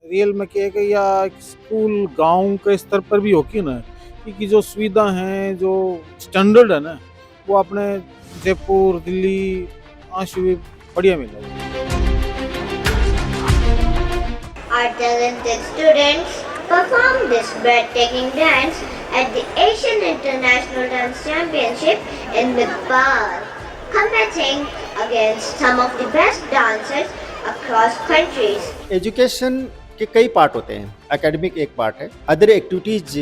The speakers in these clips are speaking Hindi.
रियल में क्या है कि या स्कूल गांव के स्तर पर भी होगी ना, क्योंकि जो सुविधा है, जो स्टैंडर्ड है ना, वो अपने जयपुर, दिल्ली आशु भी बढ़िया मिलेगा। Our talented students performed this breathtaking dance at the Asian International Dance Championship in Nepal, competing against some of the best dancers across countries. Education के कई पार्ट होते हैं। एकेडमिक एक पार्ट है, other activities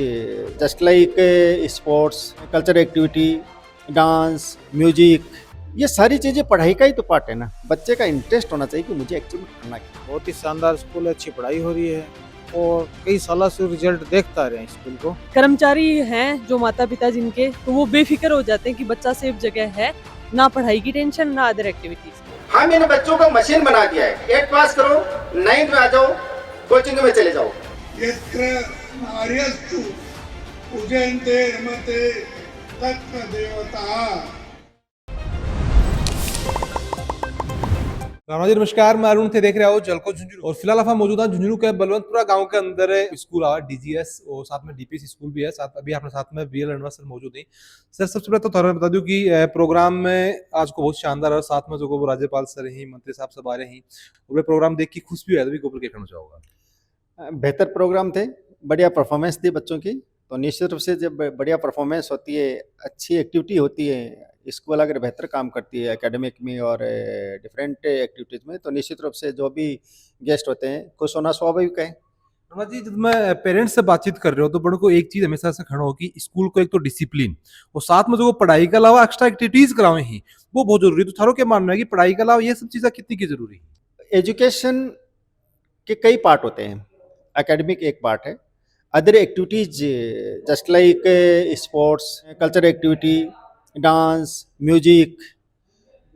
just like sports, cultural activity, dance, music, ये सारी चीज़ें पढ़ाई का ही तो पार्ट है ना। बच्चे का इंटरेस्ट होना चाहिए कि मुझे एक्चुअली में करना क्या है। बहुत ही शानदार स्कूल है, अच्छी पढ़ाई हो रही है और कई सालों से रिजल्ट देखता आ रहे हैं स्कूल को। कर्मचारी हैं जो माता पिता जिनके, तो वो बेफिक्र हो जाते हैं कि बच्चा सेफ जगह है, ना पढ़ाई की टेंशन ना अदर एक्टिविटीज। हम इन बच्चों को मशीन बना दिया है। 8 पास करो, 9th में आ जाओ, कोचिंग में चले जाओ। यत्र नार्यस्तु पूजन्ते रमते तत्र देवता। राणा जी नमस्कार, मैं अरुण थे, देख रहे हो जलको झुंझुनू। और फिलहाल आप मौजूद हैं झुंझुनू के बलवंतपुरा गांव के अंदर स्कूल है डीजीएस और साथ में डीपीसी स्कूल भी है। साथ अभी अपने साथ में वीएल रणवा सर मौजूद हैं। सर सबसे पहले तो थोड़ा बता दूं कि प्रोग्राम में आज को बहुत शानदार है। साथ में जो राज्यपाल सर ही, मंत्री साहब सब आ रहे हैं और वे प्रोग्राम देख के खुश भी है। गोबर क्या कहना चाहोगा? बेहतर प्रोग्राम थे, बढ़िया परफॉर्मेंस थी बच्चों की। तो निश्चित रूप से जब बढ़िया परफॉर्मेंस होती है, अच्छी एक्टिविटी होती है, स्कूल अगर बेहतर काम करती है एकेडमिक में और डिफरेंट एक्टिविटीज़ में, तो निश्चित रूप से जो भी गेस्ट होते हैं खुश होना स्वाभाविक है। रणवा जी, जब मैं पेरेंट्स से बातचीत कर रहे हो तो बड़ों को एक चीज हमेशा से खड़ा हो कि स्कूल को एक तो डिसिप्लिन और साथ में जो पढ़ाई के अलावा एक्स्ट्रा एक्टिविटीज करावे ही वो बहुत जरूरी है। तो थारो क्या मानना है कि पढ़ाई के अलावा ये सब चीजें कितनी की जरूरी है? एजुकेशन के कई पार्ट होते हैं। एकेडमिक एक पार्ट है, other activities just like sports, cultural activity, dance, music,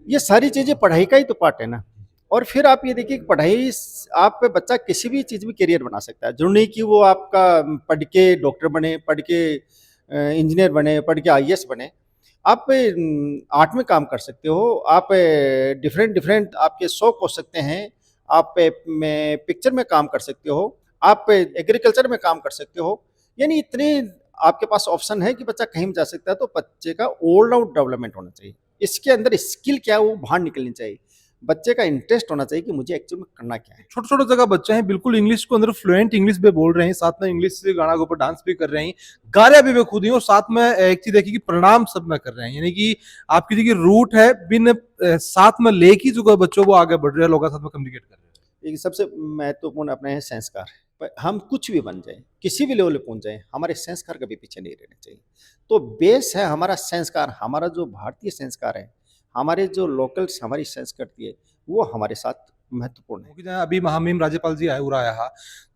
ये सारी चीज़ें पढ़ाई का ही तो पार्ट है ना। और फिर आप ये देखिए कि पढ़ाई आप पे बच्चा किसी भी चीज़ में करियर बना सकता है। जरूरी नहीं कि वो आपका पढ़ के डॉक्टर बने, पढ़ के इंजीनियर बने, पढ़ के आईएएस बने। आप आर्ट में काम कर सकते हो, आप डिफरेंट डिफरेंट आपके शौक हो सकते हैं, आप में पिक्चर में काम कर सकते हो, आप एग्रीकल्चर में काम कर सकते हो। यानी इतने आपके पास ऑप्शन है कि बच्चा कहीं भी जा सकता है। तो बच्चे का ऑल राउंड डेवलपमेंट होना चाहिए। इसके अंदर स्किल क्या है वो बाहर निकलनी चाहिए। बच्चे का इंटरेस्ट होना चाहिए कि मुझे एक्चुअली में करना क्या है। छोटे छोटे जगह बच्चे हैं, बिल्कुल इंग्लिश को अंदर फ्लुएंट इंग्लिश में बोल रहे हैं, साथ में इंग्लिश से गाना के ऊपर डांस भी कर रहे हैं, गा रहे भी वे खुद ही। और साथ में एक चीज देखिए कि प्रणाम सब में कर रहे हैं, यानी कि आपकी जो रूट है बिन साथ में लेके जो बच्चों वो आगे बढ़ रहे हैं, लोगों के साथ में कम्युनिकेट कर रहे हैं। एक सबसे महत्वपूर्ण अपने हैं संस्कार। पर हम कुछ भी बन जाए, किसी भी लेवल पे पहुंच जाए, हमारे संस्कार कभी पीछे नहीं रहने चाहिए। तो बेस है हमारा संस्कार, हमारा जो भारतीय संस्कार है, हमारे जो लोकल्स हमारी संस्कृति है, वो हमारे साथ महत्वपूर्ण है। क्योंकि जहाँ अभी महामहिम राज्यपाल जी आए उरा आया हा,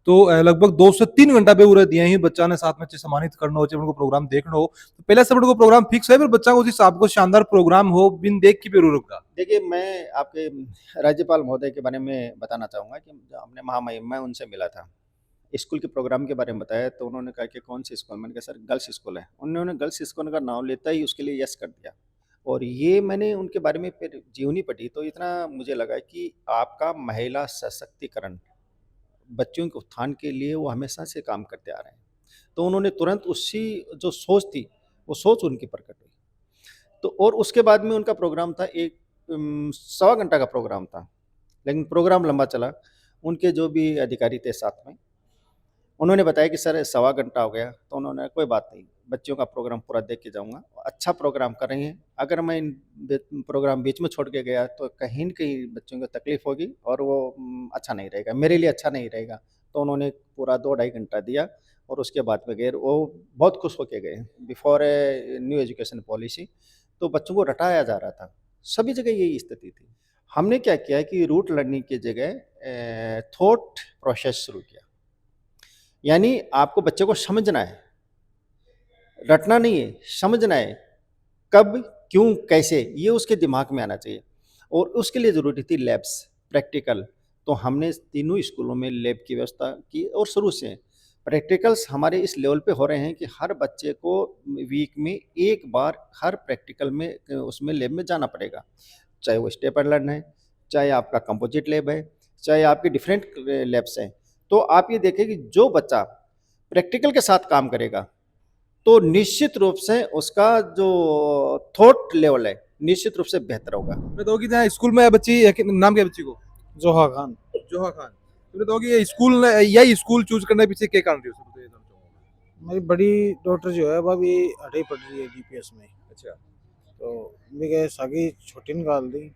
तो लगभग 2 से 3 घंटा पे उरे दिए ही बच्चा ने साथ में सम्मानित करना हो, उनको प्रोग्राम देखना हो। तो पहले से को प्रोग्राम फिक्स है, फिर बच्चा को उस हिसाब को शानदार प्रोग्राम हो बिन देख के फिर रुका। देखिए, मैं आपके राज्यपाल महोदय के बारे में बताना चाहूँगा कि हमने महामहिम, मैं उनसे मिला था। स्कूल के प्रोग्राम के बारे में बताया तो उन्होंने कहा कि कौन सी स्कूल? मैंने कहा सर गर्ल्स स्कूल है। उन्होंने गर्ल्स स्कूल का नाम लेता ही उसके लिए यस कर दिया। और ये मैंने उनके बारे में फिर जीवनी पढ़ी तो इतना मुझे लगा कि आपका महिला सशक्तिकरण, बच्चों के उत्थान के लिए वो हमेशा से काम करते आ रहे हैं। तो उन्होंने तुरंत उसी जो सोच थी, वो सोच उनकी प्रकट हुई। तो और उसके बाद में उनका प्रोग्राम था, एक सवा घंटा का प्रोग्राम था, लेकिन प्रोग्राम लंबा चला। उनके जो भी अधिकारी थे साथ में, उन्होंने बताया कि सर सवा घंटा हो गया। तो उन्होंने कोई बात नहीं, बच्चों का प्रोग्राम पूरा देख के जाऊँगा। अच्छा प्रोग्राम कर रही हैं, अगर मैं प्रोग्राम बीच में छोड़ के गया तो कहीं न कहीं बच्चों को तकलीफ़ होगी और वो अच्छा नहीं रहेगा, मेरे लिए अच्छा नहीं रहेगा। तो उन्होंने पूरा 2 ढाई घंटा दिया और उसके बाद में गए। वो बहुत खुश होके गए। बिफोर न्यू एजुकेशन पॉलिसी तो बच्चों को रटाया जा रहा था, सभी जगह यही स्थिति थी। हमने क्या किया कि रूट लर्निंग की जगह थॉट प्रोसेस शुरू किया। यानी आपको बच्चे को समझना है, रटना नहीं है, समझना है। कब, क्यों, कैसे, ये उसके दिमाग में आना चाहिए। और उसके लिए ज़रूरी थी लैब्स, प्रैक्टिकल। तो हमने तीनों स्कूलों में लैब की व्यवस्था की और शुरू से प्रैक्टिकल्स हमारे इस लेवल पे हो रहे हैं कि हर बच्चे को वीक में एक बार हर प्रैक्टिकल में उसमें लैब में जाना पड़ेगा। चाहे वो स्टेप एंड लर्न है, चाहे आपका कंपोजिट लैब है, चाहे आपके डिफरेंट लैब्स हैं। तो आप ये देखें कि जो बच्चा प्रैक्टिकल के साथ काम करेगा तो निश्चित रूप से उसका जो थॉट लेवल है निश्चित रूप से बेहतर होगा। मैं तो कि जहाँ स्कूल में बच्ची नाम क्या है बच्ची को? जोहा खान। जोहा खान। तो मैं तो कि ये स्कूल यही स्कूल चूज करने के पीछे क्या कारण रही हो? तो ये जानना चाहूंगा। मेरी बड़ी डॉटर जो है वो अभी 8वीं पढ़ रही है डीपीएस में। अच्छा। तो मेरे सागी छोटी निकाल दी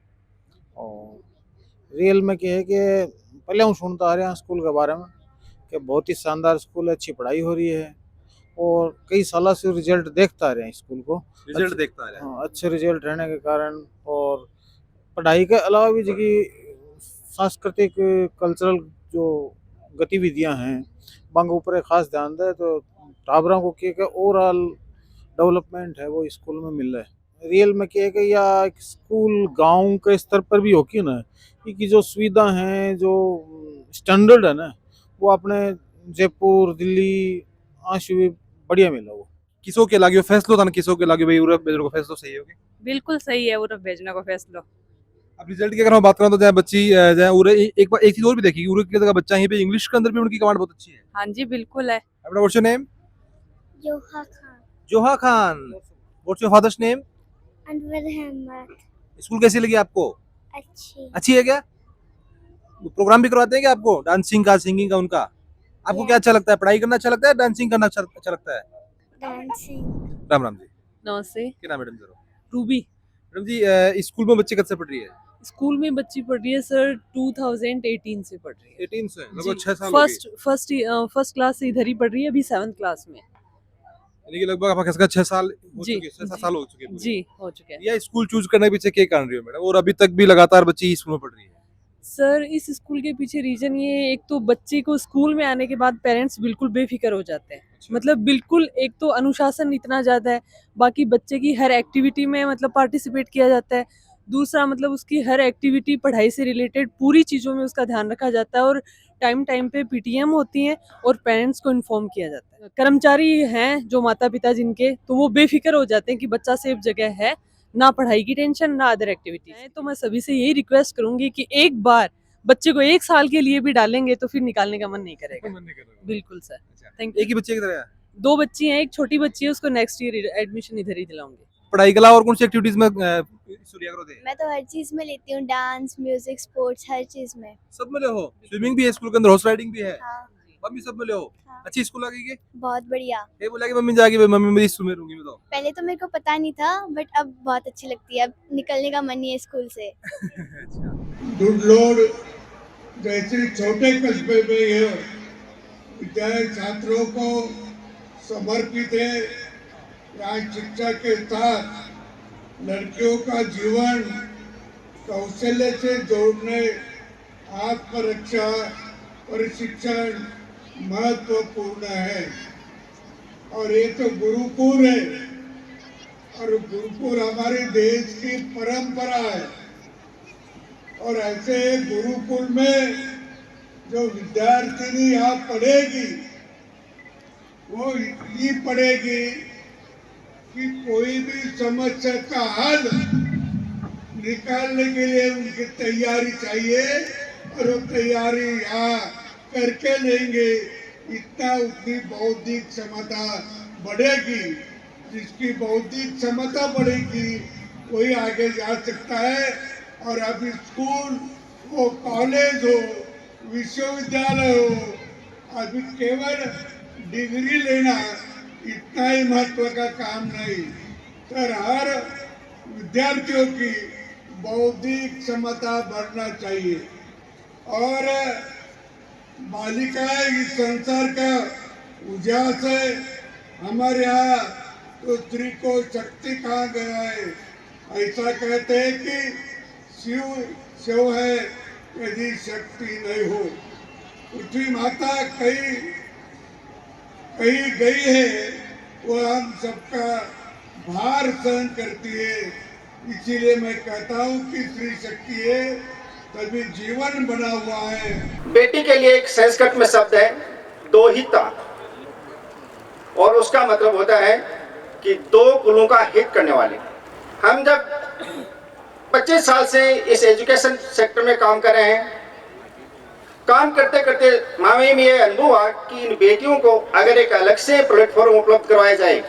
और रियल में क्या है कि पहले हम सुनता आ रहे हैं स्कूल के बारे में कि बहुत ही शानदार स्कूल है, अच्छी पढ़ाई हो रही है और कई सालों से रिजल्ट देखता आ रहे हैं स्कूल को। रिजल्ट देखता आ रहा है। हाँ, अच्छे रिजल्ट रहने के कारण और पढ़ाई के अलावा भी जगह सांस्कृतिक कल्चरल जो गतिविधियां हैं बांग ऊपर एक खास ध्यान दे तो टाबरों को क्या ओवरऑल डेवलपमेंट है वो स्कूल में मिल रहा है। रियल में क्या है कि या एक स्कूल गांव के स्तर पर भी होगी ना कि जो सुविधा हैं जो स्टैंडर्ड है ना वो अपने जयपुर दिल्ली आशु बढ़िया मिला वो। किसो के लागे फैसलो था ना किसो के लागे भाई यूरोप भेजने को फैसलो सही होगी। बिल्कुल सही है यूरोप भेजने को फैसला। अब रिजल्ट की अगर मैं बात करूं तो जहाँ बच्ची जहाँ उरे एक बार एक चीज और भी देखी उरे की जगह बच्चा यहीं पे इंग्लिश के अंदर भी उनकी कमांड बहुत अच्छी है। हाँ जी बिल्कुल है। अपना what's your name? Yoha Khan. जोहा Khan. What's your father's name? Anwar Ahmed. School कैसी लगी आपको? अच्छी. अच्छी है क्या? प्रोग्राम भी करवाते हैं क्या आपको डांसिंग का सिंगिंग का उनका? आपको क्या अच्छा लगता है पढ़ाई करना अच्छा लगता है डांसिंग करना अच्छा लगता है? Dancing. राम राम जी। नमस्ते। क्या नाम है मैडम जरा? रूबी। मैडम जी स्कूल में बच्चे कब से पढ़ रही है? स्कूल में बच्ची पढ़ रही है सर 2018 से पढ़ रही है। 18 से जी, लगभग 6 साल हो गए। फर्स्ट क्लास से इधर ही पढ़ रही है, अभी 7th क्लास में। यानी कि लगभग आपका कसका 6 साल हो जी, चुके हैं 6 जी। साल हो चुके हैं पूरे। जी हो चुके हैं। या स्कूल चूज करने के पीछे क्या कारण रही हो मैडम और अभी तक भी लगातार बच्ची स्कूल में पढ़ रही है? सर इस स्कूल के पीछे रीजन ये है, एक तो बच्चे को स्कूल में आने के बाद पेरेंट्स बिल्कुल बेफिक्र हो जाते हैं। मतलब बिल्कुल एक तो अनुशासन इतना ज़्यादा है, बाकी बच्चे की हर एक्टिविटी में मतलब पार्टिसिपेट किया जाता है। दूसरा मतलब उसकी हर एक्टिविटी पढ़ाई से रिलेटेड पूरी चीज़ों में उसका ध्यान रखा जाता है और टाइम टाइम पे पीटीएम होती हैं और पेरेंट्स को इन्फॉर्म किया जाता है। कर्मचारी हैं जो माता पिता जिनके, तो वो बेफिक्र हो जाते हैं कि बच्चा सेफ जगह है, ना पढ़ाई की टेंशन ना अदर एक्टिविटीज। तो मैं सभी से यही रिक्वेस्ट करूंगी कि एक बार बच्चे को 1 साल के लिए भी डालेंगे तो फिर निकालने का मन नहीं करेगा। बिल्कुल सर। Thank you. एक ही बच्चे की तरह है? 2 बच्ची हैं, एक छोटी बच्ची है, उसको नेक्स्ट ईयर एडमिशन इधर ही दिलाऊंगे। पढ़ाई के अलावा और कौन सी एक्टिविटीज में सूर्या करो थे? मैं तो हर चीज में लेती हूँ, डांस म्यूजिक स्पोर्ट्स हर चीज में। सब में ले हो? स्विमिंग भी है स्कूल के अंदर हॉर्स राइडिंग भी है? हाँ, मम्मी सब में ले हो? हाँ। अच्छी स्कूल आ गई के? बहुत बढ़िया। ये बोला कि मम्मी जाके मम्मी मेरी स्कूल में रहूंगी मैं तो। पहले तो मेरे को पता नहीं था बट अब बहुत अच्छी लगती है, अब निकलने का मन नहीं है स्कूल से। अच्छा। दुडलोड जैसे छोटे कस्बे में ये विद्यालय छात्रों को समर्पित है। यहाँ शिक्षा के साथ लड़कियों का जीवन कौशल्य से जोड़ने आत्मरक्षा प्रशिक्षण महत्वपूर्ण है। और ये तो गुरुकुल है और गुरुकुल हमारे देश की परंपरा है। और ऐसे गुरुकुल में जो विद्यार्थिनी यहाँ पढ़ेगी वो ये पढ़ेगी कि कोई भी समस्या का हल निकालने के लिए उनकी तैयारी चाहिए और वो तैयारी यहाँ करके लेंगे। इतना उतनी बौद्धिक क्षमता बढ़ेगी। जिसकी बौद्धिक क्षमता बढ़ेगी वही आगे जा सकता है। और अभी स्कूल हो कॉलेज हो विश्वविद्यालय हो अभी केवल डिग्री लेना इतना ही महत्व का काम नहीं सर, हर विद्यार्थियों की बौद्धिक क्षमता बढ़ना चाहिए। और बालिकाएं इस संसार का उजास है। हमारे यहाँ तो स्त्री को शक्ति कहा गया है। ऐसा कहते हैं कि शिव है यदि शक्ति नहीं हो। पृथ्वी माता कहीं गई है वो हम सबका भार सहन करती है। इसीलिए मैं कहता हूँ कि स्त्री शक्ति है तभी जीवन बना हुआ है। बेटी के लिए एक संस्कृत में शब्द है दोहिता और उसका मतलब होता है कि 2 कुलों का हित करने वाले। हम जब 25 साल से इस एजुकेशन सेक्टर में काम कर रहे हैं काम करते करते मामले में ये अनुभव हुआ कि इन बेटियों को अगर एक अलग से प्लेटफॉर्म उपलब्ध करवाया जाए,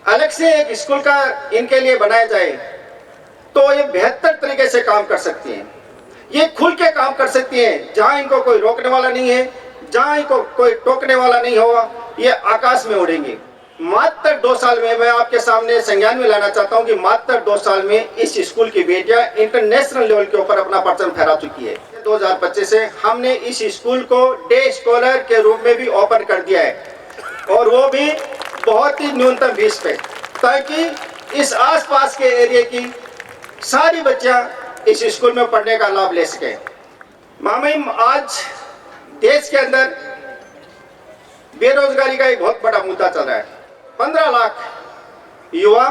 अलग से एक स्कूल का इनके लिए बनाया जाए, तो ये बेहतर तरीके से काम कर सकती हैं, ये खुल के काम कर सकती हैं। जहां इनको कोई रोकने वाला नहीं है, जहां इनको कोई टोकने वाला नहीं होगा, ये आकाश में उड़ेंगे। मात्र 2 साल में मैं आपके सामने संज्ञान में लाना चाहता हूं कि मात्र 2 साल में इस स्कूल की बेटियां इंटरनेशनल लेवल के ऊपर अपना परचम फहरा चुकी है। 2025 से हमने इस स्कूल को डे स्कॉलर के रूप में भी ओपन कर दिया है, और वो भी बहुत ही न्यूनतम फीस पे, ताकि इस आसपास के एरिया की सारी बच्चियां इस स्कूल में पढ़ने का लाभ ले सके। मामूम आज देश के अंदर बेरोजगारी का एक बहुत बड़ा मुद्दा चल रहा है। 15 लाख युवा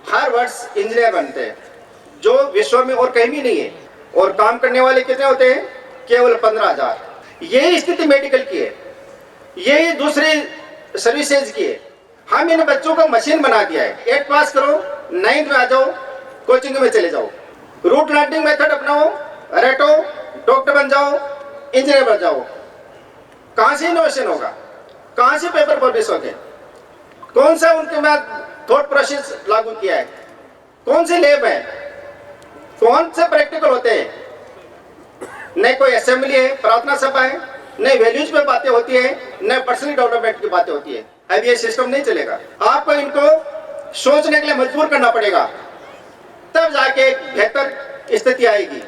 हर वर्ष इंजीनियर बनते हैं, जो विश्व में और कहीं भी नहीं है, और काम करने वाले कितने होते हैं? केवल 15,000। यही स्थिति मेडिकल की है, यही दूसरी सर्विसेज की है। हम इन बच्चों को मशीन बना दिया है। 8 पास करो, 9th में आ जाओ, कोचिंग में चले जाओ, रूट लर्निंग मेथड अपनाओ, रटो, डॉक्टर बन जाओ, इंजीनियर बन जाओ। कहां से इनोवेशन होगा? कहां से पेपर पब्लिश होंगे? कौन सा उनके में थॉट प्रोसेस लागू किया है? कौन से लैब है? कौन से प्रैक्टिकल होते हैं? न कोई असेंबली है, प्रार्थना सभा है, न वैल्यूज पे बातें होती है, न पर्सनल डेवलपमेंट की बातें होती है। अब ये सिस्टम नहीं चलेगा। आपको इनको सोचने के लिए मजबूर करना पड़ेगा, तब जाके एक बेहतर स्थिति आएगी।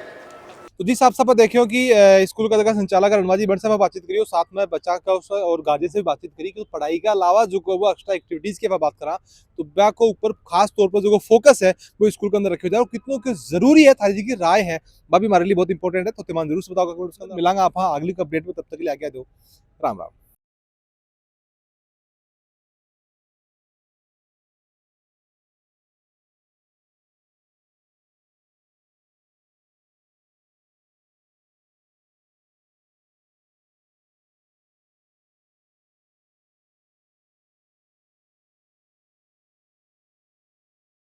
तो जिस हिसाब से आप देखियो कि स्कूल का जगह संचालक रणवाजी बंड से मैं बातचीत करी, साथ में बच्चा का और गार्जियन से भी बातचीत करी कि पढ़ाई के अलावा जो वो एक्स्ट्रा एक्टिविटीज की बात करा, तो ब्या को ऊपर खास तौर पर जो फोकस है वो स्कूल के अंदर रखे जाए, और कितनों के जरूरी है थारी जी की राय है वह भी हमारे लिए बहुत इंपॉर्टेंट है। तो तिमान जरूर से बताओ, मिलांगा आप अगली अपडेट में, तब तक के लिए आज्ञा दो। राम राम।